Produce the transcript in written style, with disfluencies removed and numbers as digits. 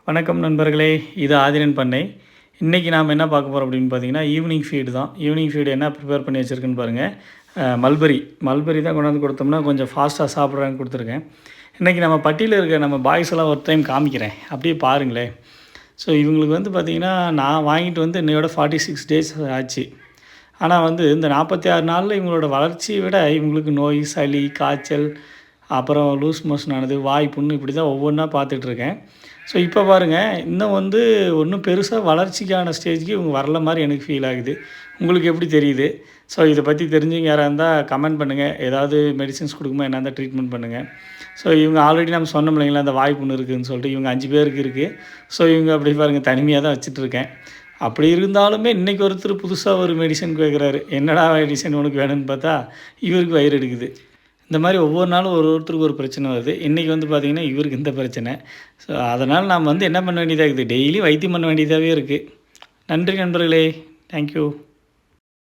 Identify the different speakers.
Speaker 1: வணக்கம் நண்பர்களே, இது ஆதிரன் பண்ணை. இன்றைக்கி நாம் என்ன பார்க்க போகிறோம் அப்படின்னு பார்த்தீங்கன்னா, ஈவினிங் ஃபீடு தான். ஈவினிங் ஃபீடு என்ன ப்ரிப்பேர் பண்ணி வச்சுருக்குன்னு பாருங்கள். மல்பரி தான் கொண்டாந்து கொடுத்தோம்னா கொஞ்சம் ஃபாஸ்ட்டாக சாப்பிட்றான்னு கொடுத்துருக்கேன். இன்றைக்கி நம்ம பட்டியில் இருக்க நம்ம பாய்ஸ் எல்லாம் ஒரு டைம் காமிக்கிறேன், அப்படியே பாருங்களேன். ஸோ இவங்களுக்கு வந்து பார்த்திங்கன்னா, நான் வாங்கிட்டு வந்து என்னையோட 46 டேஸ் ஆச்சு. ஆனால் வந்து இந்த 46 நாளில் இவங்களோட வளர்ச்சியை விட இவங்களுக்கு நோய், சளி, காய்ச்சல், அப்புறம் லூஸ் மோஷன் ஆனது, வாய் புண்ணு, இப்படி தான் ஒவ்வொன்றா பார்த்துட்ருக்கேன். ஸோ இப்போ பாருங்கள், இன்னும் வந்து ஒன்றும் பெருசாக வளர்ச்சிக்கான ஸ்டேஜுக்கு இவங்க வரல மாதிரி எனக்கு ஃபீல் ஆகுது. உங்களுக்கு எப்படி தெரியுது? ஸோ இதை பற்றி தெரிஞ்சவங்க யாராக இருந்தால் கமெண்ட் பண்ணுங்கள். ஏதாவது மெடிசின்ஸ் கொடுக்குமா, என்ன இருந்தால் ட்ரீட்மெண்ட் பண்ணுங்கள். ஸோ இவங்க ஆல்ரெடி நம்ம சொன்னோம் இல்லைங்களா, அந்த வாய் புண்ணு இருக்குதுன்னு சொல்லிட்டு இவங்க 5 பேருக்கு இருக்குது. ஸோ இவங்க அப்படி பாருங்கள், தனிமையாக தான் வச்சுட்ருக்கேன். அப்படி இருந்தாலுமே இன்றைக்கி ஒருத்தர் புதுசாக ஒரு மெடிசன் கேட்குறாரு. என்னடா மெடிசன் உனக்கு வேணும்னு பார்த்தா இவருக்கு வயிறு எடுக்குது. இந்த மாதிரி ஒவ்வொரு நாளும் ஒருத்தருக்கு ஒரு பிரச்சனை வருது. இன்றைக்கி வந்து பார்த்திங்கன்னா இவருக்கு இந்த பிரச்சனை. ஸோ அதனால் நாம் வந்து என்ன பண்ண வேண்டியதாக இருக்குது, டெய்லி வைத்தியம் பண்ண வேண்டியதாகவே இருக்குது. நன்றி நண்பர்களே, தேங்க்யூ.